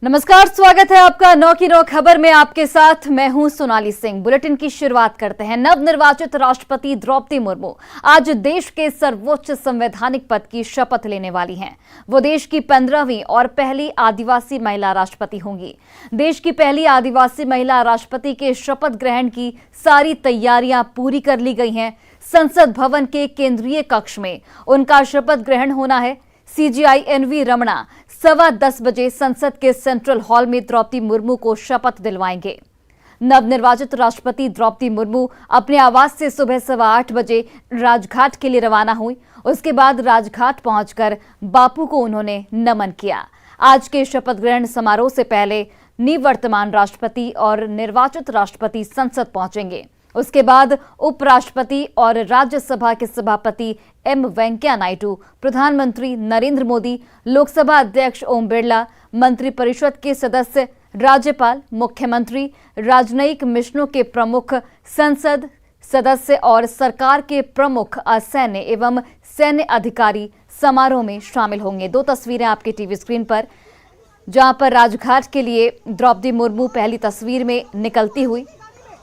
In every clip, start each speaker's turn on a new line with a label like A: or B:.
A: नमस्कार, स्वागत है आपका 9 की 9 खबर में। आपके साथ मैं हूं सोनाली सिंह। बुलेटिन की शुरुआत करते हैं। नवनिर्वाचित राष्ट्रपति द्रौपदी मुर्मू आज देश के सर्वोच्च संवैधानिक पद की शपथ लेने वाली हैं। वो देश की 15वीं और पहली आदिवासी महिला राष्ट्रपति होंगी। देश की पहली आदिवासी महिला राष्ट्रपति के शपथ ग्रहण की सारी तैयारियां पूरी कर ली गई हैं। संसद भवन के केंद्रीय कक्ष में उनका शपथ ग्रहण होना है। सीजीआई एनवी रमणा 10:15 बजे संसद के सेंट्रल हॉल में द्रौपदी मुर्मू को शपथ दिलवाएंगे। नवनिर्वाचित राष्ट्रपति द्रौपदी मुर्मू अपने आवास से सुबह 8:15 बजे राजघाट के लिए रवाना हुई। उसके बाद राजघाट पहुंचकर बापू को उन्होंने नमन किया। आज के शपथ ग्रहण समारोह से पहले निवर्तमान राष्ट्रपति और निर्वाचित राष्ट्रपति संसद पहुंचेंगे। उसके बाद उपराष्ट्रपति और राज्यसभा के सभापति एम वेंकैया नायडू, प्रधानमंत्री नरेंद्र मोदी, लोकसभा अध्यक्ष ओम बिरला, मंत्रिपरिषद के सदस्य, राज्यपाल, मुख्यमंत्री, राजनयिक मिशनों के प्रमुख, संसद सदस्य और सरकार के प्रमुख असैन्य एवं सैन्य अधिकारी समारोह में शामिल होंगे। 2 तस्वीरें आपके टीवी स्क्रीन पर, जहां पर राजघाट के लिए द्रौपदी मुर्मू पहली तस्वीर में निकलती हुई,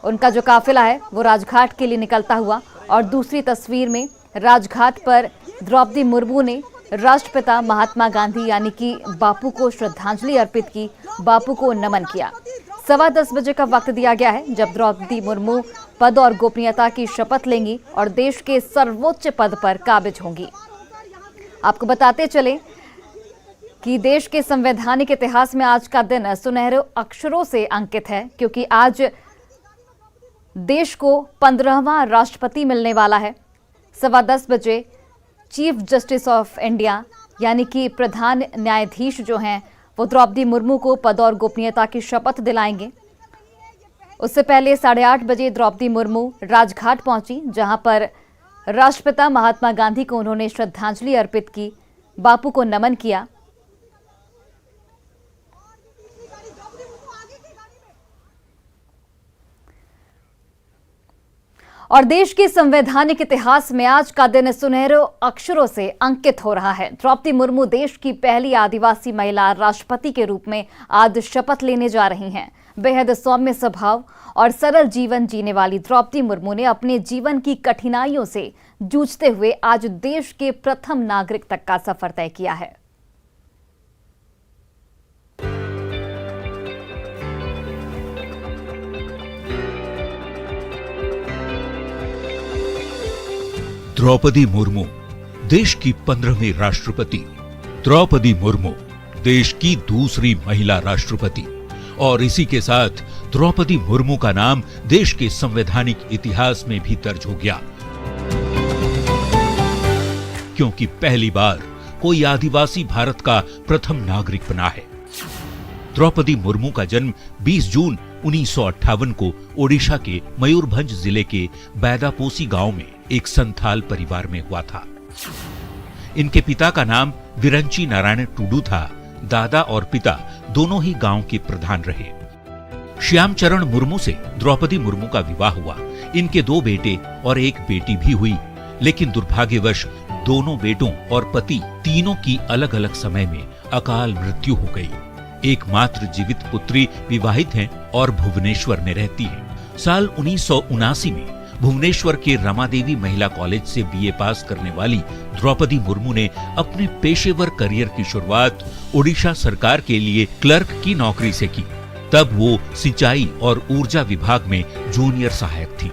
A: उनका जो काफिला है वो राजघाट के लिए निकलता हुआ, और दूसरी तस्वीर में राजघाट पर द्रौपदी मुर्मू ने राष्ट्रपिता महात्मा गांधी यानी कि बापू को श्रद्धांजलि अर्पित की, बापू को नमन किया। 10:15 बजे का वक्त दिया गया है जब द्रौपदी मुर्मू पद और गोपनीयता की शपथ लेंगी और देश के सर्वोच्च पद पर काबिज होंगी। आपको बताते चले कि देश के संवैधानिक इतिहास में आज का दिन सुनहरे अक्षरों से अंकित है, क्योंकि आज देश को 15वां राष्ट्रपति मिलने वाला है। 10:15 बजे चीफ जस्टिस ऑफ इंडिया यानी कि प्रधान न्यायाधीश जो हैं वो द्रौपदी मुर्मू को पद और गोपनीयता की शपथ दिलाएंगे। उससे पहले 8:30 बजे द्रौपदी मुर्मू राजघाट पहुंची, जहां पर राष्ट्रपिता महात्मा गांधी को उन्होंने श्रद्धांजलि अर्पित की, बापू को नमन किया। और देश के संवैधानिक इतिहास में आज का दिन सुनहरे अक्षरों से अंकित हो रहा है। द्रौपदी मुर्मू देश की पहली आदिवासी महिला राष्ट्रपति के रूप में आज शपथ लेने जा रही हैं। बेहद सौम्य स्वभाव और सरल जीवन जीने वाली द्रौपदी मुर्मू ने अपने जीवन की कठिनाइयों से जूझते हुए आज देश के प्रथम नागरिक तक का सफर तय किया है।
B: द्रौपदी मुर्मू देश की 15वीं राष्ट्रपति, द्रौपदी मुर्मू देश की दूसरी महिला राष्ट्रपति, और इसी के साथ द्रौपदी मुर्मू का नाम देश के संवैधानिक इतिहास में भी दर्ज हो गया, क्योंकि पहली बार कोई आदिवासी भारत का प्रथम नागरिक बना है। द्रौपदी मुर्मू का जन्म 20 जून 1958 को ओडिशा के मयूरभंज जिले के बैदापोसी गांव में एक संथाल परिवार में हुआ था। इनके पिता का नाम विरंची नारायण टुडू था। दादा और पिता दोनों ही गांव के प्रधान रहे। श्यामचरण मुर्मू से द्रौपदी मुर्मू का विवाह हुआ। इनके 2 बेटे और 1 बेटी भी हुई, लेकिन दुर्भाग्यवश दोनों बेटों और पति तीनों की अलग अलग समय में अकाल मृत्यु हो गई। एकमात्र जीवित पुत्री विवाहित हैं और भुवनेश्वर में रहती है। साल 1979 में भुवनेश्वर के रमादेवी महिला कॉलेज से बीए पास करने वाली द्रौपदी मुर्मू ने अपने पेशेवर करियर की शुरुआत ओडिशा सरकार के लिए क्लर्क की नौकरी से की। तब वो सिंचाई और ऊर्जा विभाग में जूनियर सहायक थी।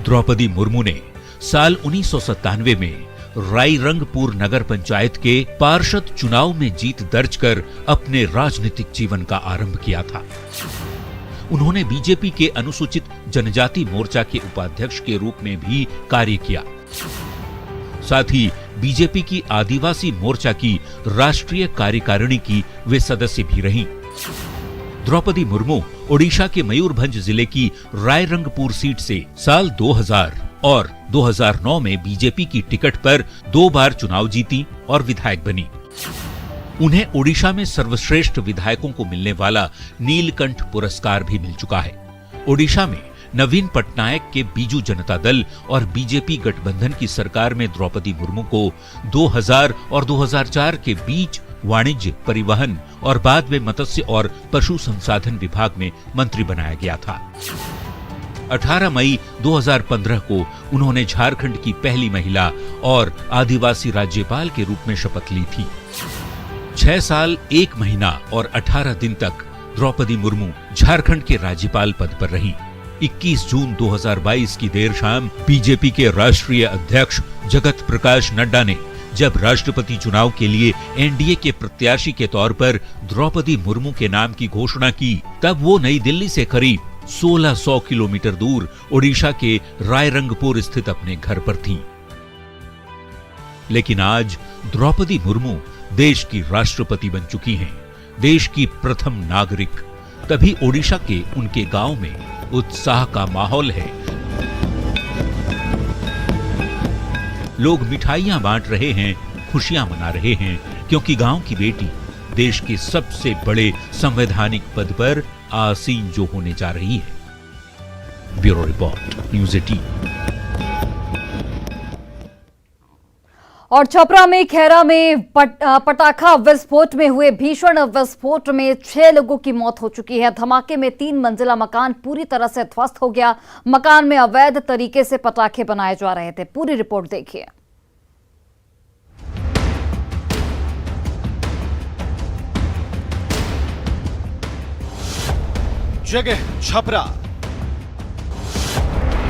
B: द्रौपदी मुर्मू ने साल 1997 में रायरंगपुर नगर पंचायत के पार्षद चुनाव में जीत दर्ज कर अपने राजनीतिक जीवन का आरंभ किया था। उन्होंने बीजेपी के अनुसूचित जनजाति मोर्चा के उपाध्यक्ष के रूप में भी कार्य किया। साथ ही बीजेपी की आदिवासी मोर्चा की राष्ट्रीय कार्यकारिणी की वे सदस्य भी रहीं। द्रौपदी मुर्मू ओडिशा के मयूरभंज जिले की रायरंगपुर सीट से साल 2000 और 2009 में बीजेपी की टिकट पर 2 बार चुनाव जीती और विधायक बनी। उन्हें ओडिशा में सर्वश्रेष्ठ विधायकों को मिलने वाला नीलकंठ पुरस्कार भी मिल चुका है। ओडिशा में नवीन पटनायक के बीजू जनता दल और बीजेपी गठबंधन की सरकार में द्रौपदी मुर्मू को 2000 और 2004 के बीच वाणिज्य, परिवहन और बाद में मत्स्य और पशु संसाधन विभाग में मंत्री बनाया गया था। 18 मई 2015 को उन्होंने झारखंड की पहली महिला और आदिवासी राज्यपाल के रूप में शपथ ली थी। 6 साल 1 महीना और 18 दिन तक द्रौपदी मुर्मू झारखंड के राज्यपाल पद पर रहीं। 21 जून 2022 की देर शाम बीजेपी के राष्ट्रीय अध्यक्ष जगत प्रकाश नड्डा ने जब राष्ट्रपति चुनाव के लिए एनडीए के प्रत्याशी के तौर पर द्रौपदी मुर्मू के नाम की घोषणा की, तब वो नई दिल्ली से करीब 1600 किलोमीटर दूर ओडिशा के रायरंगपुर स्थित अपने घर पर थीं। लेकिन आज द्रौपदी मुर्मू देश की राष्ट्रपति बन चुकी हैं, देश की प्रथम नागरिक। तभी ओडिशा के उनके गांव में उत्साह का माहौल है। लोग मिठाइयां बांट रहे हैं, खुशियां मना रहे हैं, क्योंकि गांव की बेटी देश के सबसे बड़े संवैधानिक पद पर आसीन जो होने जा रही है। Bureau report, news 18।
A: और छपरा में खैरा में पटाखा विस्फोट में हुए भीषण विस्फोट में 6 लोगों की मौत हो चुकी है। धमाके में 3 मंजिला मकान पूरी तरह से ध्वस्त हो गया। मकान में अवैध तरीके से पटाखे बनाए जा रहे थे। पूरी रिपोर्ट देखिए।
C: जगह छपरा,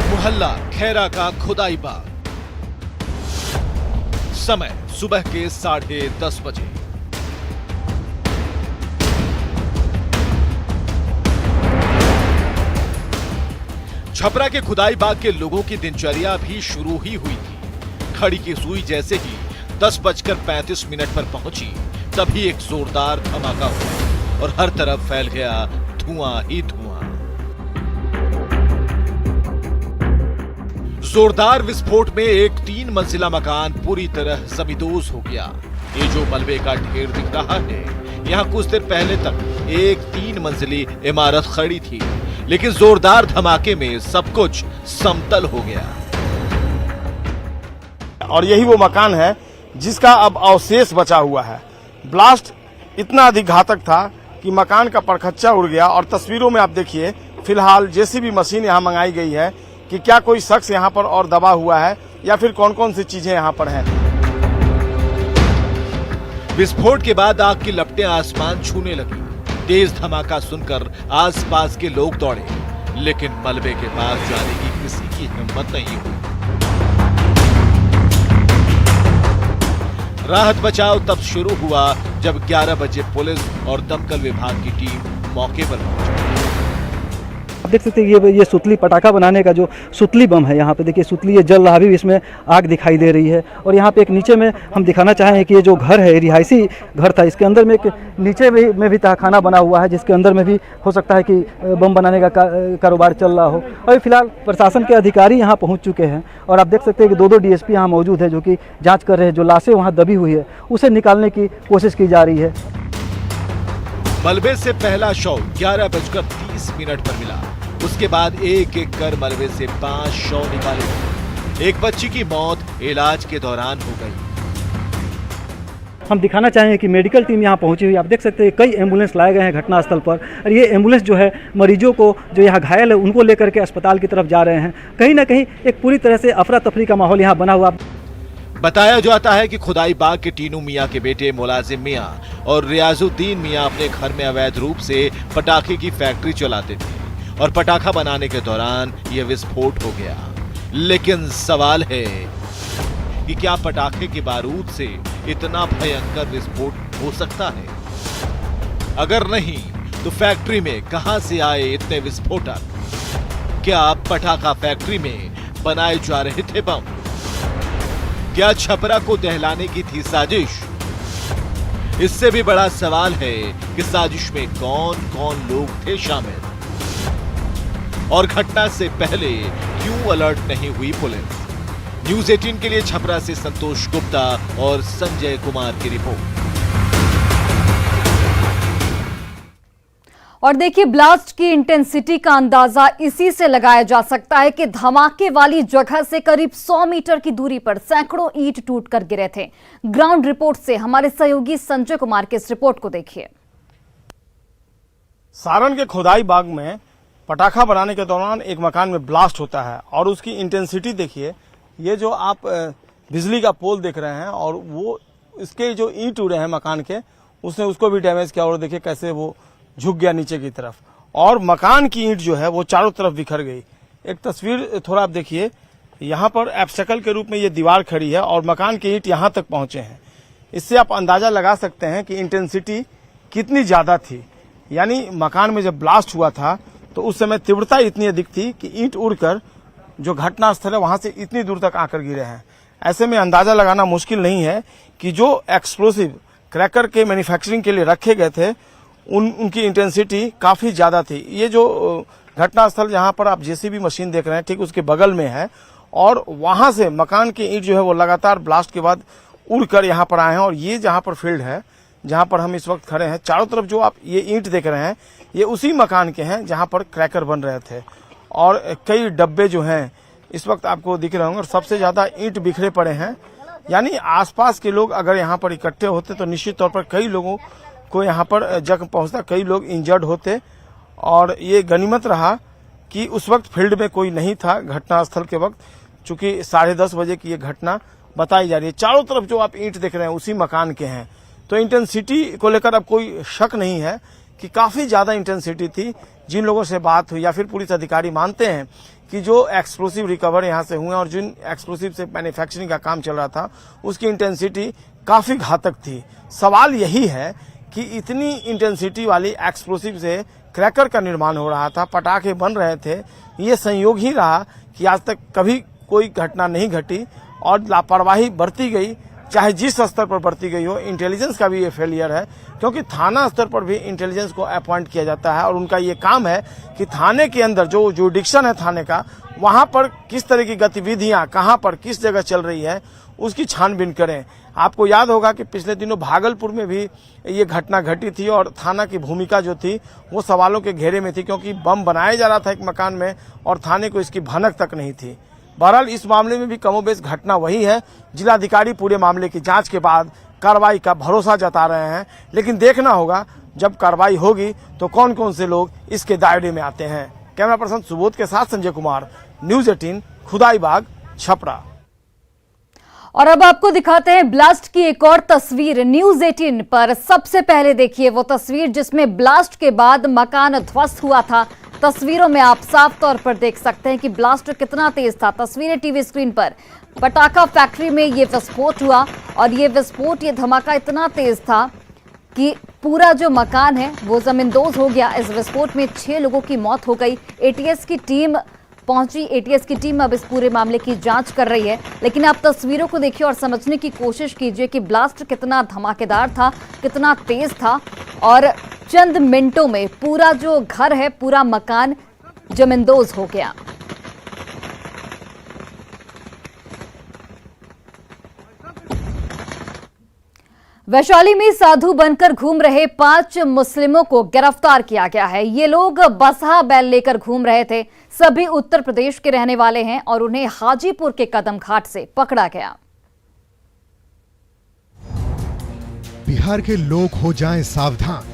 C: मोहल्ला खैरा का खुदाई बाग। समय सुबह के 10:30 बजे। छपरा के खुदाई बाग के लोगों की दिनचर्या भी शुरू ही हुई थी। घड़ी की सुई जैसे ही 10:35 पर पहुंची, तभी एक जोरदार धमाका हुआ और हर तरफ फैल गया धुआं ही धुआं। जोरदार विस्फोट में एक 3 मंजिला मकान पूरी तरह जमींदोज हो गया। ये जो मलबे का ढेर दिख रहा है, यहाँ कुछ देर पहले तक एक 3 मंजिली इमारत खड़ी थी, लेकिन जोरदार धमाके में सब कुछ समतल हो गया।
D: और यही वो मकान है जिसका अब अवशेष बचा हुआ है। ब्लास्ट इतना अधिक घातक था कि मकान का परखच्चा उड़ गया। और तस्वीरों में आप देखिए, फिलहाल जेसीबी मशीन यहाँ मंगाई गई है कि क्या कोई शख्स यहाँ पर और दबा हुआ है या फिर कौन कौन सी चीजें यहाँ पर हैं।
C: विस्फोट के बाद आग की लपटें आसमान छूने लगी। तेज धमाका सुनकर आसपास के लोग दौड़े, लेकिन मलबे के पास जाने की किसी की हिम्मत नहीं हुई। राहत बचाव तब शुरू हुआ जब 11 बजे पुलिस और दमकल विभाग की टीम मौके पर पहुंची।
E: आप देख सकते हैं ये सुतली पटाखा बनाने का जो सुतली बम है, यहाँ पे देखिए सुतली ये जल रहा, अभी भी इसमें आग दिखाई दे रही है। और यहाँ पे एक नीचे में हम दिखाना चाहें कि ये जो घर है, रिहायशी घर था, इसके अंदर में एक नीचे में भी तहखाना बना हुआ है, जिसके अंदर में भी हो सकता है कि बम बनाने का कारोबार चल रहा हो। और फिलहाल प्रशासन के अधिकारी यहाँ पहुँच चुके हैं और आप देख सकते हैं कि 2 DSP यहाँ मौजूद है, जो कि जाँच कर रहे हैं। जो लाशें वहाँ दबी हुई है उसे निकालने की कोशिश की जा रही है।
C: मलबे से पहला शव 11:30 पर मिला। उसके बाद एक एक कर मलबे से 5 शव निकाले गए। एक बच्ची की मौत इलाज के दौरान हो गई।
E: हम दिखाना चाहेंगे कि मेडिकल टीम यहाँ पहुंची हुई। आप देख सकते हैं कई एम्बुलेंस लाए गए हैं घटनास्थल पर, और ये एम्बुलेंस जो है मरीजों को जो यहाँ घायल है उनको लेकर के अस्पताल की तरफ जा रहे हैं। कहीं ना कहीं एक पूरी तरह से अफरा तफरी का माहौल यहाँ बना हुआ।
C: बताया जाता है कि खुदाई बाग के टीनू मियां के बेटे मुलाजिम मियां और रियाजुद्दीन मियां अपने घर में अवैध रूप से पटाखे की फैक्ट्री चलाते थे और पटाखा बनाने के दौरान यह विस्फोट हो गया। लेकिन सवाल है कि क्या पटाखे के बारूद से इतना भयंकर विस्फोट हो सकता है? अगर नहीं तो फैक्ट्री में कहां से आए इतने विस्फोटक? क्या पटाखा फैक्ट्री में बनाए जा रहे थे बम? क्या छपरा को दहलाने की थी साजिश? इससे भी बड़ा सवाल है कि साजिश में कौन कौन लोग थे शामिल, और घटना से पहले क्यों अलर्ट नहीं हुई पुलिस? न्यूज़ 18 के लिए छपरा से संतोष गुप्ता और संजय कुमार की रिपोर्ट।
A: और देखिए, ब्लास्ट की इंटेंसिटी का अंदाजा इसी से लगाया जा सकता है कि धमाके वाली जगह से करीब 100 मीटर की दूरी पर सैकड़ों ईंट टूटकर गिरे थे। ग्राउंड रिपोर्ट से हमारे सहयोगी संजय कुमार के इस रिपोर्ट को देखिए।
D: सारण के खुदाई बाग में पटाखा बनाने के दौरान एक मकान में ब्लास्ट होता है और उसकी इंटेंसिटी देखिए। ये जो आप बिजली का पोल देख रहे हैं और वो इसके जो ईंट उड़े हैं मकान के, उसने उसको भी डैमेज किया और देखिए कैसे वो झुक गया नीचे की तरफ और मकान की ईंट जो है वो चारों तरफ बिखर गई। एक तस्वीर थोड़ा आप देखिए, यहाँ पर एब्स्टेकल के रूप में ये दीवार खड़ी है और मकान की ईंट यहाँ तक पहुंचे हैं। इससे आप अंदाजा लगा सकते हैं कि इंटेंसिटी कितनी ज्यादा थी। यानी मकान में जब ब्लास्ट हुआ था तो उस समय तीव्रता इतनी अधिक थी कि ईंट उड़कर जो घटना स्थल है वहां से इतनी दूर तक आकर गिरे हैं। ऐसे में अंदाजा लगाना मुश्किल नहीं है कि जो एक्सप्लोसिव क्रैकर के मैन्युफैक्चरिंग के लिए रखे गए थे उनकी इंटेंसिटी काफी ज्यादा थी। ये जो घटनास्थल जहां पर आप जेसीबी मशीन देख रहे हैं ठीक उसके बगल में है और वहां से मकान की ईंट जो है वो लगातार ब्लास्ट के बाद उड़कर यहाँ पर आए हैं। और ये जहां पर फील्ड है जहां पर हम इस वक्त खड़े हैं, चारों तरफ जो आप ये ईंट देख रहे हैं ये उसी मकान के हैं जहां पर क्रैकर बन रहे थे और कई डब्बे जो हैं इस वक्त आपको दिख रहे होंगे और सबसे ज्यादा ईंट बिखरे पड़े हैं। यानी आसपास के लोग अगर यहाँ पर इकट्ठे होते तो निश्चित तौर पर कई लोगों को यहाँ पर जख्म पहुंचता, कई लोग इंजर्ड होते। और ये गनीमत रहा कि उस वक्त फील्ड में कोई नहीं था घटनास्थल के वक्त, चूंकि 10:30 बजे की ये घटना बताई जा रही है। चारों तरफ जो आप ईंट देख रहे हैं उसी मकान के हैं। तो इंटेंसिटी को लेकर अब कोई शक नहीं है कि काफी ज्यादा इंटेंसिटी थी। जिन लोगों से बात हुई या फिर पुलिस अधिकारी मानते हैं कि जो एक्सप्लोसिव रिकवर यहाँ से हुए और जिन एक्सप्लोसिव से मैन्युफैक्चरिंग का काम चल रहा था उसकी इंटेंसिटी काफी घातक थी। सवाल यही है कि इतनी इंटेंसिटी वाली एक्सप्लोसिव से क्रैकर का निर्माण हो रहा था, पटाखे बन रहे थे। ये संयोग ही रहा कि आज तक कभी कोई घटना नहीं घटी और लापरवाही बरती गई, चाहे जिस स्तर पर बरती गई हो। इंटेलिजेंस का भी ये फेलियर है क्योंकि थाना स्तर पर भी इंटेलिजेंस को अपॉइंट किया जाता है और उनका ये काम है कि थाने के अंदर जो जुरिडिक्शन है थाने का, वहां पर किस तरह की गतिविधियां कहां पर किस जगह चल रही है उसकी छानबीन करें। आपको याद होगा कि पिछले दिनों भागलपुर में भी ये घटना घटी थी और थाना की भूमिका जो थी वो सवालों के घेरे में थी क्योंकि बम बनाया जा रहा था एक मकान में और थाने को इसकी भनक तक नहीं थी। बहरहाल इस मामले में भी कमोबेश घटना वही है। जिलाधिकारी पूरे मामले की जांच के बाद कार्रवाई का भरोसा जता रहे हैं, लेकिन देखना होगा जब कार्रवाई होगी तो कौन कौन से लोग इसके दायरे में आते हैं। कैमरा पर्सन सुबोध के साथ संजय कुमार, न्यूज 18, खुदाई बाग, छपरा।
A: और अब आपको दिखाते हैं ब्लास्ट की एक और तस्वीर न्यूज 18 पर। सबसे पहले देखिए वो तस्वीर जिसमें ब्लास्ट के बाद मकान ध्वस्त हुआ था। तस्वीरों में आप साफ तौर पर देख सकते हैं कि ब्लास्ट कितना तेज था। तस्वीरें टीवी स्क्रीन पर। पटाखा फैक्ट्री में ये विस्फोट हुआ और ये विस्फोट, ये धमाका इतना तेज था कि पूरा जो मकान है वो जमींदोज हो गया। इस विस्फोट में 6 लोगों की मौत हो गई। एटीएस की टीम पहुंची। एटीएस की टीम अब इस पूरे मामले की जांच कर रही है। लेकिन आप तस्वीरों को देखिए और समझने की कोशिश कीजिए कि ब्लास्ट कितना धमाकेदार था, कितना तेज था और चंद मिनटों में पूरा जो घर है, पूरा मकान जमींदोज हो गया। वैशाली में साधु बनकर घूम रहे 5 मुस्लिमों को गिरफ्तार किया गया है। ये लोग बसहा बैल लेकर घूम रहे थे। सभी उत्तर प्रदेश के रहने वाले हैं और उन्हें हाजीपुर के कदम घाट से पकड़ा गया।
F: बिहार के लोग हो जाएं सावधान,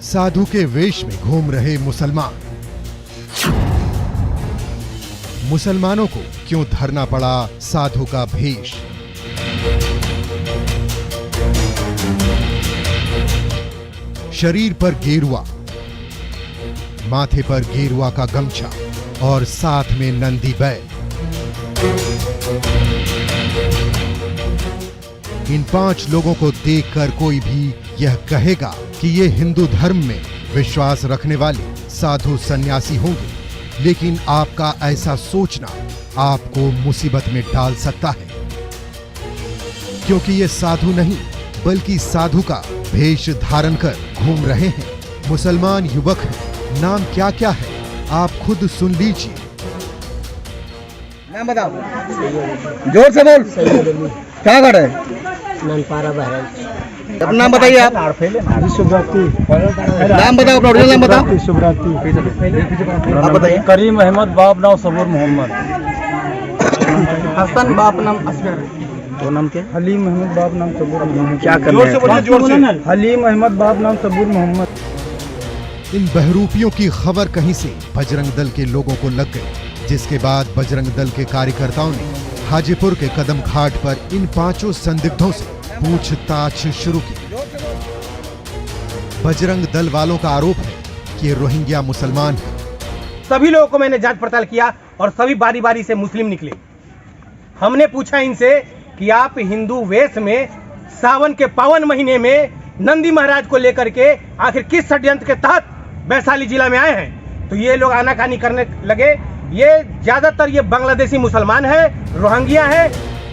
F: साधु के वेश में घूम रहे मुसलमान। मुसलमानों को क्यों धरना पड़ा साधु का भेष? शरीर पर गेरुआ, माथे पर गेरुआ का गमछा और साथ में नंदी बैल। इन 5 लोगों को देखकर कोई भी यह कहेगा कि ये हिंदू धर्म में विश्वास रखने वाले साधु सन्यासी होंगे, लेकिन आपका ऐसा सोचना आपको मुसीबत में डाल सकता है, क्योंकि ये साधु नहीं बल्कि साधु का भेष धारण कर घूम रहे हैं। मुसलमान युवक हैं। नाम क्या क्या है आप खुद सुन लीजिए।
G: नाम बताओ, जोर से बोल। क्या कर रहे हैं?
H: मनपारा बहराइच।
G: अपना नाम बताइए आप। नाम बताओ, अपना ओरिजिनल नाम बताओ। आप बताइए।
H: करीम अहमद, बाप नाम सबूर मोहम्मद।
G: हसन बाप नाम असगर।
E: तो नाम क्या?
H: हलीम अहमद, बाप नाम सबूर मोहम्मद।
E: क्या कर रहे हैं?
H: हलीम अहमद, बाप नाम सबूर मोहम्मद।
F: इन बहरूपियों की खबर कहीं से बजरंग दल के लोगों को लग गई, जिसके बाद बजरंग दल के कार्यकर्ताओं ने हाजीपुर के कदम घाट पर इन 5 संदिग्धों से पूछताछ शुरू की। बजरंग दल वालों का आरोप है कि ये रोहिंग्या मुसलमान हैं।
I: सभी लोगों को मैंने जांच पड़ताल किया और सभी बारी बारी से मुस्लिम निकले। हमने पूछा इनसे कि आप हिंदू वेश में सावन के पावन महीने में नंदी महाराज को लेकर के आखिर किस षड्यंत्र के तहत वैशाली जिला में आए हैं? तो ये लोग आनाकानी करने लगे। ये ज्यादातर ये बांग्लादेशी मुसलमान है, रोहिंग्या है।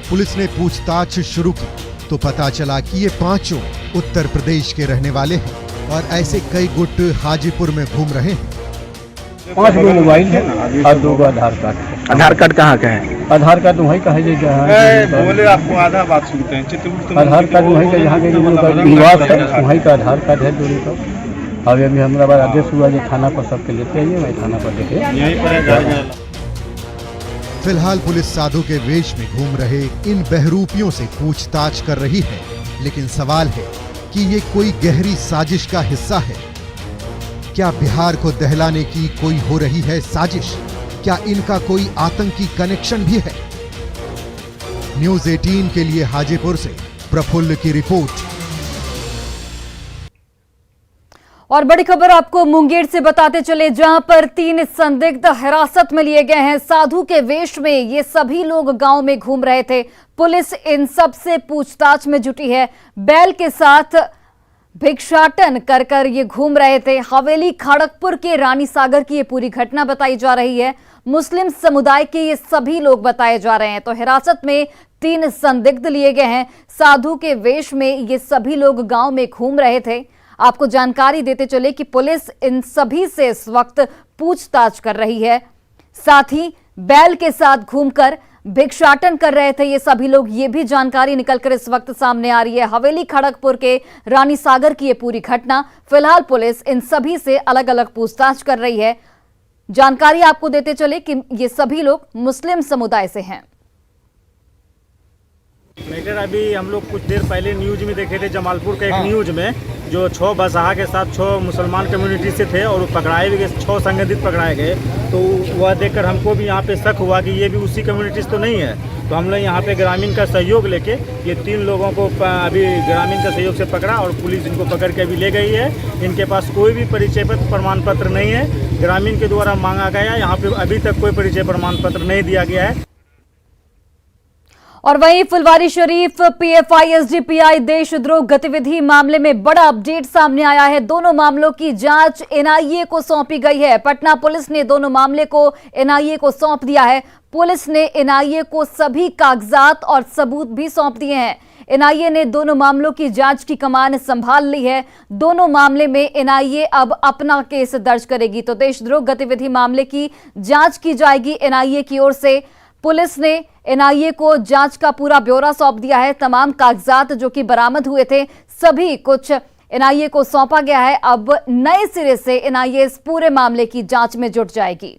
F: पुलिस ने पूछताछ शुरू की तो पता चला कि ये 5 उत्तर प्रदेश के रहने वाले हैं और ऐसे कई गुट हाजीपुर में घूम रहे हैं।
H: 5 गो मोबाइल है और 2 गो आधार कार्ड।
E: आधार कार्ड कहाँ का है?
H: आधार कार्ड वही का है जो
D: बोले आपको आधा बात सुनते हैं।
H: आधार कार्ड वही का जहाँ के निवास है वही का आधार कार्ड है दूरी का। अभी हमारा बार आदेश हुआ जो थाना पर सबके लेते आइए, वही थाना पर देखे यहीं पर।
F: फिलहाल पुलिस साधु के वेश में घूम रहे इन बहरूपियों से पूछताछ कर रही है, लेकिन सवाल है कि ये कोई गहरी साजिश का हिस्सा है। क्या बिहार को दहलाने की कोई हो रही है साजिश? क्या इनका कोई आतंकी कनेक्शन भी है? न्यूज़ 18 के लिए हाजीपुर से प्रफुल्ल की रिपोर्ट।
A: और बड़ी खबर आपको मुंगेर से बताते चले, जहां पर 3 संदिग्ध हिरासत में लिए गए हैं। साधु के वेश में ये सभी लोग गांव में घूम रहे थे। पुलिस इन सब से पूछताछ में जुटी है। बैल के साथ भिक्षाटन कर ये घूम रहे थे। हवेली खड़गपुर के रानी सागर की ये पूरी घटना बताई जा रही है। मुस्लिम समुदाय के ये सभी लोग बताए जा रहे हैं। तो हिरासत में 3 संदिग्ध लिए गए हैं। साधु के वेश में ये सभी लोग गांव में घूम रहे थे। आपको जानकारी देते चले कि पुलिस इन सभी से इस वक्त पूछताछ कर रही है। साथ ही बैल के साथ घूमकर भिक्षाटन कर रहे थे ये सभी लोग, ये भी जानकारी निकलकर इस वक्त सामने आ रही है। हवेली खड़गपुर के रानी सागर की ये पूरी घटना। फिलहाल पुलिस इन सभी से अलग अलग पूछताछ कर रही है। जानकारी आपको देते चले कि ये सभी लोग मुस्लिम समुदाय से हैं।
J: मैटर अभी हम लोग कुछ देर पहले न्यूज में देखे थे, जमालपुर का एक न्यूज में, जो 6 बसहा के साथ 6 मुसलमान कम्युनिटी से थे और पकड़ाए भी गए, 6 संगठित पकड़ाए गए। तो वह देखकर हमको भी यहाँ पे शक हुआ कि ये भी उसी कम्युनिटी से तो नहीं है। तो हम लोग यहाँ पे ग्रामीण का सहयोग लेके ये 3 लोगों को अभी ग्रामीण का सहयोग से पकड़ा और पुलिस इनको पकड़ के अभी ले गई है। इनके पास कोई भी परिचय पत्र प्रमाण पत्र नहीं है, ग्रामीण के द्वारा मांगा गया। यहाँ पे अभी तक कोई परिचय प्रमाण पत्र नहीं दिया गया है।
A: और वहीं फुलवारी शरीफ पीएफआई एसडीपीआई देशद्रोह गतिविधि मामले में बड़ा अपडेट सामने आया है। दोनों मामलों की जांच एनआईए को सौंपी गई है। पटना पुलिस ने दोनों मामले को एनआईए को सौंप दिया है। पुलिस ने एनआईए को सभी कागजात और सबूत भी सौंप दिए हैं। एनआईए ने दोनों मामलों की जांच की कमान संभाल ली है। दोनों मामले में एनआईए अब अपना केस दर्ज करेगी। तो देशद्रोह गतिविधि मामले की जांच की जाएगी एनआईए की ओर से। पुलिस ने एनआईए को जांच का पूरा ब्यौरा सौंप दिया है। तमाम कागजात जो कि बरामद हुए थे सभी कुछ एनआईए को सौंपा गया है। अब नए सिरे से एनआईए इस पूरे मामले की जांच में जुट जाएगी।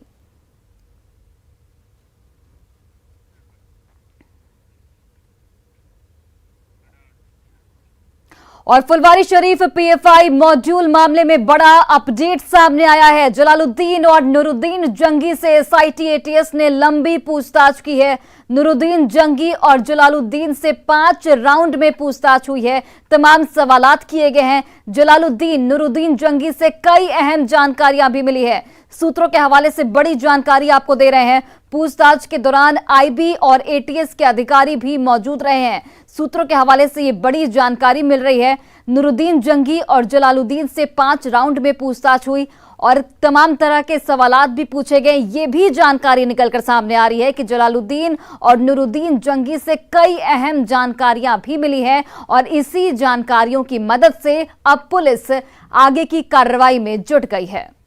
A: और फुलवारी शरीफ पीएफआई मॉड्यूल मामले में बड़ा अपडेट सामने आया है। जलालुद्दीन और नूरुद्दीन जंगी से एसआईटी एटीएस ने लंबी पूछताछ की है। नूरुद्दीन जंगी और जलालुद्दीन से 5 राउंड में पूछताछ हुई है। तमाम सवालात किए गए हैं। जलालुद्दीन नूरुद्दीन जंगी से कई अहम जानकारियां भी मिली है। सूत्रों के हवाले से बड़ी जानकारी आपको दे रहे हैं। पूछताछ के दौरान आईबी और एटीएस के अधिकारी भी मौजूद रहे हैं। सूत्रों के हवाले से ये बड़ी जानकारी मिल रही है। नूरुद्दीन जंगी और जलालुद्दीन से 5 राउंड में पूछताछ हुई और तमाम तरह के सवालात भी पूछे गए। ये भी जानकारी निकलकर सामने आ रही है कि जलालुद्दीन और नूरुद्दीन जंगी से कई अहम जानकारियां भी मिली हैं और इसी जानकारियों की मदद से अब पुलिस आगे की कार्रवाई में जुट गई है।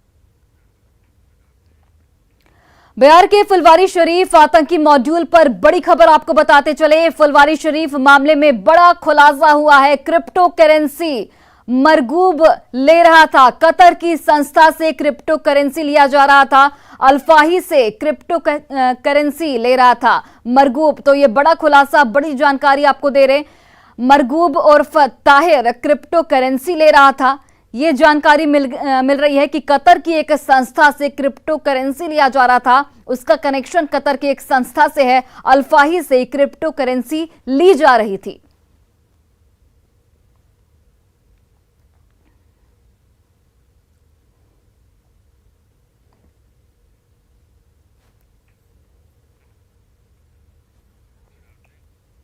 A: बिहार के फुलवारी शरीफ आतंकी मॉड्यूल पर बड़ी खबर आपको बताते चले। फुलवारी शरीफ मामले में बड़ा खुलासा हुआ है। क्रिप्टो करेंसी मरगूब ले रहा था, कतर की संस्था से क्रिप्टो करेंसी लिया जा रहा था, अल्फाही से क्रिप्टो करेंसी ले रहा था मरगूब। तो ये बड़ा खुलासा, बड़ी जानकारी आपको दे रहे। मरगूब उर्फ ताहिर क्रिप्टो करेंसी ले रहा था। ये जानकारी मिल रही है कि कतर की एक संस्था से क्रिप्टो करेंसी लिया जा रहा था। उसका कनेक्शन कतर की एक संस्था से है, अल्फाही से क्रिप्टो करेंसी ली जा रही थी।